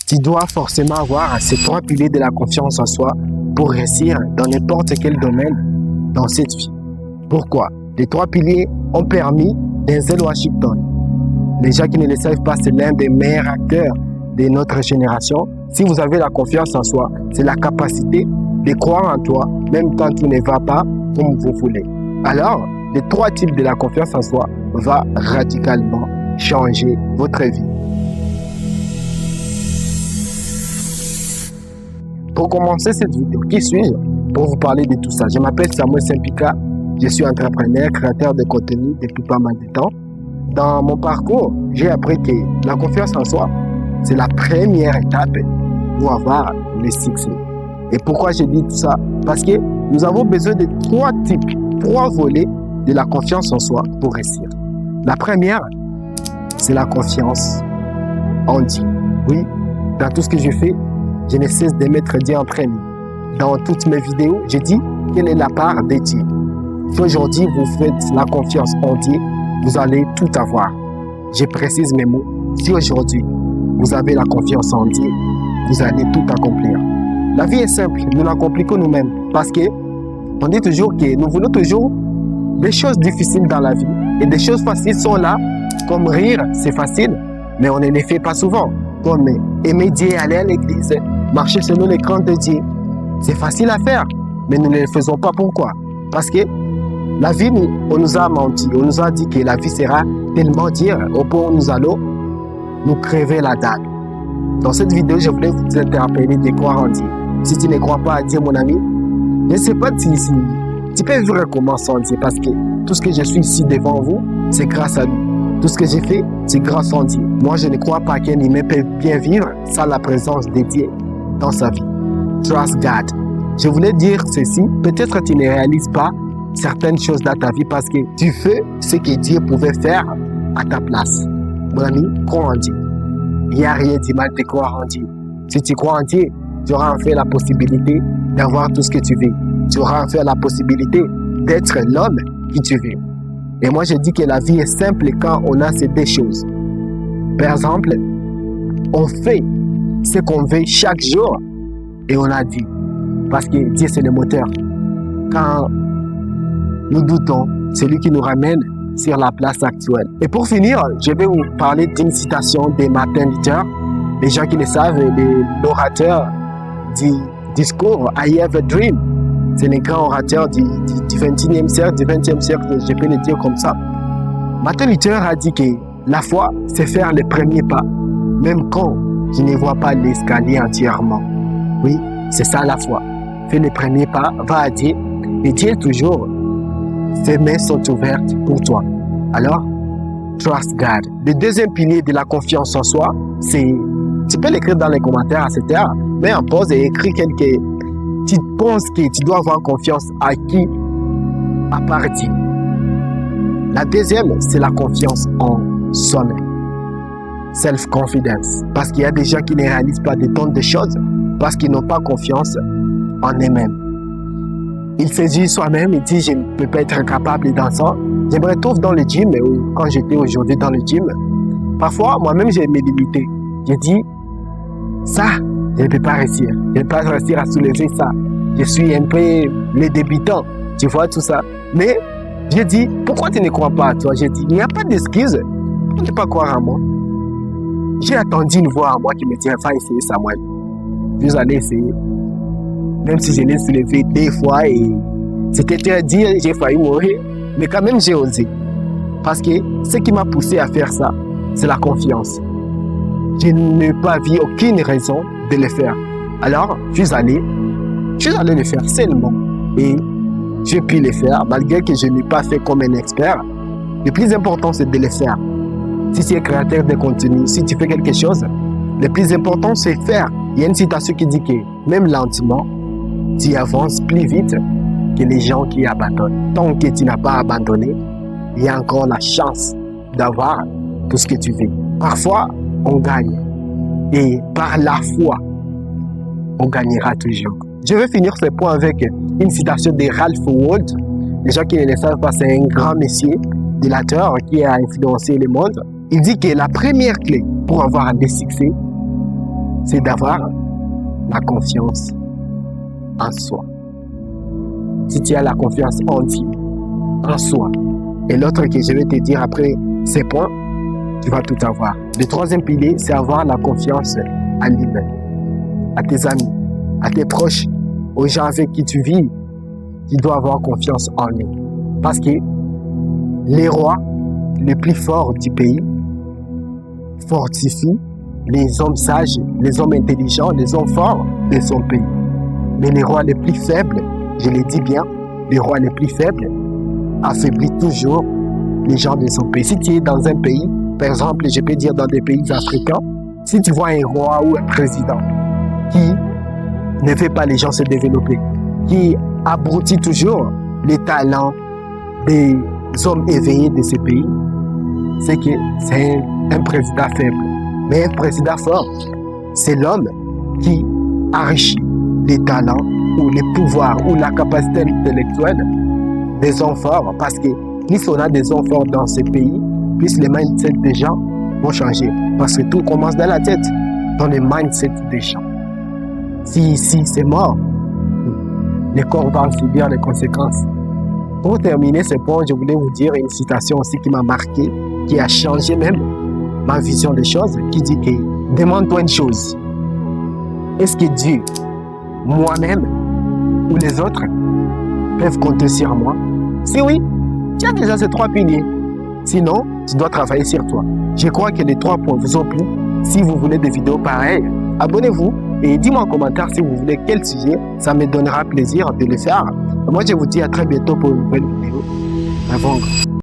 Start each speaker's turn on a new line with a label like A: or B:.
A: Tu dois forcément avoir ces 3 piliers de la confiance en soi pour réussir dans n'importe quel domaine dans cette vie. Pourquoi? Les 3 piliers ont permis Denzel Washington. Les gens qui ne le savent pas, c'est l'un des meilleurs acteurs de notre génération. Si vous avez la confiance en soi, c'est la capacité de croire en toi, même quand tout ne va pas comme vous voulez. Alors, les 3 types de la confiance en soi vont radicalement changer votre vie. Pour commencer cette vidéo, qui suis-je pour vous parler de tout ça? Je m'appelle Samuel Sempika, je suis entrepreneur, créateur de contenu depuis pas mal de temps. Dans mon parcours, j'ai appris que la confiance en soi, c'est la première étape pour avoir le succès. Et pourquoi je dis tout ça? Parce que nous avons besoin de 3 types, 3 volets de la confiance en soi pour réussir. La première, c'est la confiance en Dieu. Oui, dans tout ce que je fais, je ne cesse de mettre Dieu en premier. Dans toutes mes vidéos, je dis quelle est la part de Dieu. Si aujourd'hui vous faites la confiance en Dieu, vous allez tout avoir. Je précise mes mots. Si aujourd'hui vous avez la confiance en Dieu, vous allez tout accomplir. La vie est simple, nous la compliquons nous-mêmes parce que on dit toujours que nous voulons toujours des choses difficiles dans la vie et des choses faciles sont là, comme rire, c'est facile, mais on ne les fait pas souvent. Comme aimer Dieu, aller à l'église, marcher selon les craintes de Dieu. C'est facile à faire, mais nous ne le faisons pas. Pourquoi? Parce que la vie, on nous a menti. On nous a dit que la vie sera tellement dure au point où nous allons nous crever la dalle. Dans cette vidéo, je voulais vous interpeller de croire en Dieu. Si tu ne crois pas à Dieu, mon ami, je ne sais pas si tu peux vivre comment sans Dieu. Parce que tout ce que je suis ici devant vous, c'est grâce à lui. Tout ce que j'ai fait, c'est grâce à Dieu. Moi, je ne crois pas qu'un humain peut bien vivre sans la présence de Dieu dans sa vie. Trust God. Je voulais dire ceci. Peut-être tu ne réalises pas certaines choses dans ta vie parce que tu fais ce que Dieu pouvait faire à ta place. Mon ami, crois en Dieu. Il n'y a rien de mal de croire en Dieu. Si tu crois en Dieu, tu auras en fait la possibilité d'avoir tout ce que tu veux. Tu auras en fait la possibilité d'être l'homme qui tu veux. Et moi, je dis que la vie est simple quand on a ces 2 choses. Par exemple, on fait ce qu'on veut chaque jour et on a dit. Parce que Dieu, c'est le moteur. Quand nous doutons, c'est lui qui nous ramène sur la place actuelle. Et pour finir, je vais vous parler d'une citation de Martin Luther. Les gens qui le savent, l'orateur du discours I Have a Dream. C'est le grand orateur du 21e siècle, je peux le dire comme ça. Martin Luther a dit que la foi, c'est faire le premier pas, même quand je ne vois pas l'escalier entièrement. Oui, c'est ça la foi. Fais le premier pas, va à Dieu, et Dieu toujours, ses mains sont ouvertes pour toi. Alors, trust God. Le deuxième pilier de la confiance en soi, c'est, tu peux l'écrire dans les commentaires à cette heure, mets en pause et écris quelques... Tu penses que tu dois avoir confiance à qui? À part Dieu. La deuxième, c'est la confiance en soi-même. Self-confidence. Parce qu'il y a des gens qui ne réalisent pas des tonnes de choses parce qu'ils n'ont pas confiance en eux-mêmes. Ils se disent soi-même, ils disent je ne peux pas être capable dans ça. Je me retrouve dans le gym, ou quand j'étais aujourd'hui dans le gym, parfois moi-même je me limitais. Je dis, ça, je ne peux pas réussir. Je ne peux pas réussir à soulever ça. Je suis un peu le débutant. Tu vois tout ça. Mais je dis, pourquoi tu ne crois pas à toi? Je dis, il n'y a pas d'excuse. Pourquoi ne pas croire en moi? J'ai attendu une voix en moi qui me dit, va essayer Samuel. Vous allez essayer. Même si je l'ai soulevé 2 fois et c'était très dur, j'ai failli mourir. Mais quand même, j'ai osé. Parce que ce qui m'a poussé à faire ça, c'est la confiance. Je n'ai pas vu aucune raison de le faire. Alors, je suis allé le faire seulement. Et j'ai pu le faire, malgré que je n'ai pas fait comme un expert. Le plus important, c'est de le faire. Si tu es créateur de contenu, si tu fais quelque chose, le plus important, c'est faire. Il y a une citation qui dit que même lentement, tu avances plus vite que les gens qui abandonnent. Tant que tu n'as pas abandonné, il y a encore la chance d'avoir tout ce que tu veux. Parfois, on gagne. Et par la foi, on gagnera toujours. Je vais finir ce point avec une citation de Ralph Waldo. Les gens qui ne le savent pas, c'est un grand monsieur délateur qui a influencé le monde. Il dit que la première clé pour avoir des succès, c'est d'avoir la confiance en soi. Si tu as la confiance en Dieu, en soi, et l'autre que je vais te dire après ces points, tu vas tout avoir. Le troisième pilier, c'est avoir la confiance à l'humain, à tes amis, à tes proches, aux gens avec qui tu vis. Tu dois avoir confiance en eux. Parce que les rois les plus forts du pays fortifient les hommes sages, les hommes intelligents, les hommes forts de son pays. Mais les rois les plus faibles, je le dis bien, les rois les plus faibles affaiblissent toujours les gens de son pays. Si tu es dans un pays, par exemple, je peux dire dans des pays africains, si tu vois un roi ou un président qui ne fait pas les gens se développer, qui abrutit toujours les talents des hommes éveillés de ces pays, c'est que c'est un président faible. Mais un président fort, c'est l'homme qui enrichit les talents ou les pouvoirs ou la capacité intellectuelle des hommes forts. Parce que plus on a des hommes forts dans ces pays, plus les mindsets des gens vont changer. Parce que tout commence dans la tête, dans les mindsets des gens. Si c'est mort, les corps vont subir les conséquences. Pour terminer ce point, je voulais vous dire une citation aussi qui m'a marqué, qui a changé même ma vision des choses, qui dit que demande-toi une chose. Est-ce que Dieu, moi-même ou les autres peuvent compter sur moi? Si oui, tu as déjà ces 3 piliers. Sinon, tu dois travailler sur toi. Je crois que les 3 points vous ont plu. Si vous voulez des vidéos pareilles, abonnez-vous et dis-moi en commentaire si vous voulez quel sujet. Ça me donnera plaisir de le faire. Moi, je vous dis à très bientôt pour une nouvelle vidéo. Avant.